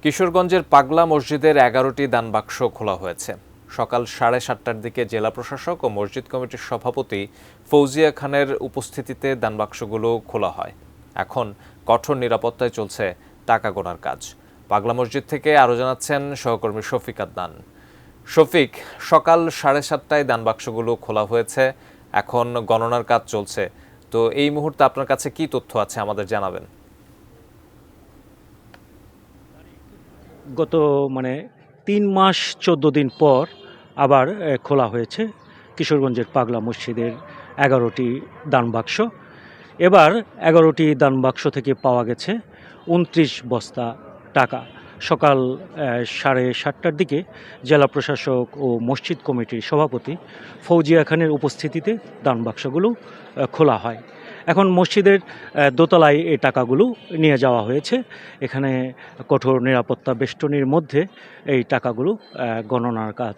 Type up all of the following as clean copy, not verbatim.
কিশোরগঞ্জের পাগলা মসজিদের ১১টি দানবাক্স খোলা হয়েছে। সকাল 7:30টার দিকে জেলা প্রশাসক ও মসজিদ কমিটির সভাপতি ফৌজিয়া খানের উপস্থিতিতে দানবাক্সগুলো খোলা হয়। এখন কঠোর নিরাপত্তায় চলছে টাকা গোনার কাজ। পাগলা মসজিদ থেকে আরও জানাচ্ছেন সহকর্মী শফিক আদনান। শফিক, সকাল 7:30টায় দানবাক্সগুলো খোলা হয়েছে, এখন গণনার কাজ চলছে। তো এই মুহূর্তে আপনার কাছে কি তথ্য আছে আমাদের জানাবেন। গত ৩ মাস ১৪ দিন পর আবার খোলা হয়েছে কিশোরগঞ্জের পাগলা মসজিদের ১১টি দানবাক্স। এবার ১১টি দানবাক্স থেকে পাওয়া গেছে ২৯ বস্তা টাকা। সকাল 7:30টার দিকে জেলা প্রশাসক ও মসজিদ কমিটির সভাপতি ফৌজিয়া খানের উপস্থিতিতে দানবাক্সগুলো খোলা হয়। এখন মসজিদের দোতলায় এই টাকাগুলো নিয়ে যাওয়া হয়েছে। এখানে কঠোর নিরাপত্তা বেষ্টনীর মধ্যে এই টাকাগুলো গণনার কাজ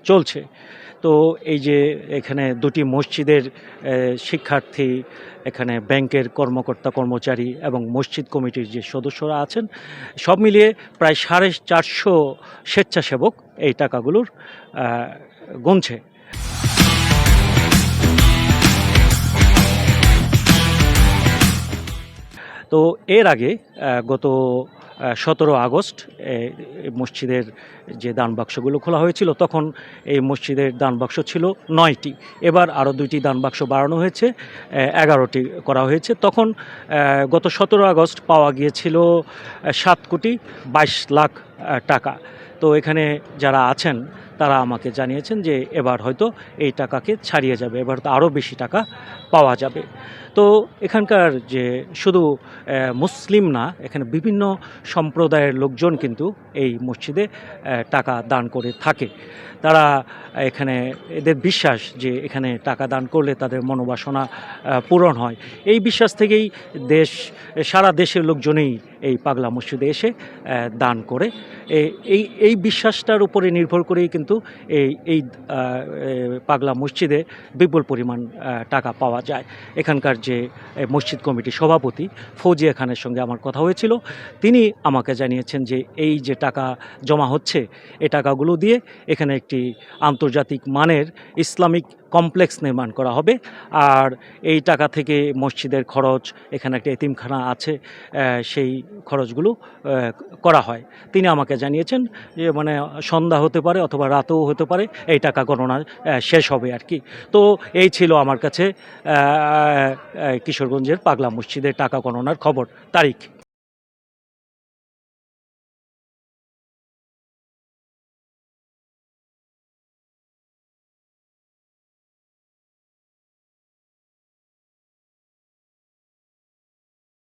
চলছে। তো এই যে এখানে দুটি মসজিদের শিক্ষার্থী, এখানে ব্যাংকের কর্মকর্তা কর্মচারী এবং মসজিদ কমিটির যে সদস্যরা আছেন, সব মিলিয়ে প্রায় 450 স্বেচ্ছাসেবক এই টাকাগুলোর গুনছে। তো এর আগে গত 17 আগস্ট মসজিদের যে দানবাক্সগুলো খোলা হয়েছিল, তখন এই মসজিদের দানবাক্স ছিল 9টি। এবার আরও 2টি দানবাক্স বাড়ানো হয়েছে, 11টি করা হয়েছে। তখন গত 17 আগস্ট পাওয়া গিয়েছিল 7,22,00,000 টাকা। তো এখানে যারা আছেন তারা আমাকে জানিয়েছেন যে এবার হয়তো এই টাকাকে ছাড়িয়ে যাবে, এবার তো আরও বেশি টাকা পাওয়া যাবে। তো এখানকার যে শুধু মুসলিম না, এখানে বিভিন্ন সম্প্রদায়ের লোকজন কিন্তু এই মসজিদে টাকা দান করে থাকে। তারা এখানে এদের বিশ্বাস যে এখানে টাকা দান করলে তাদের মনোবাসনা পূরণ হয়। এই বিশ্বাস থেকেই সারা দেশের লোকজনেই এই পাগলা মসজিদে এসে দান করে। এই বিশ্বাসটার উপরে নির্ভর করেই কিন্তু এই পাগলা মসজিদে বিপুল পরিমাণ টাকা পাওয়া যায়। এখানকার যে মসজিদ কমিটির সভাপতি ফৌজিয়া খানের সঙ্গে আমার কথা হয়েছিল, তিনি আমাকে জানিয়েছেন যে এই যে টাকা জমা হচ্ছে, এই টাকাগুলো দিয়ে এখানে একটি আন্তর্জাতিক মানের ইসলামিক কমপ্লেক্স নির্মাণ করা হবে। আর এই টাকা থেকে মসজিদের খরচ, এখানে একটা এতিমখানা আছে, সেই খরচগুলো করা হয়। তিনি আমাকে জানিয়েছেন যে সন্ধ্যা হতে পারে অথবা রাতেও হতে পারে, এই টাকা গণনা শেষ হবে আর কি। তো এই ছিল আমার কাছে কিশোরগঞ্জের পাগলা মসজিদের টাকা গণনার খবর। তারিখ।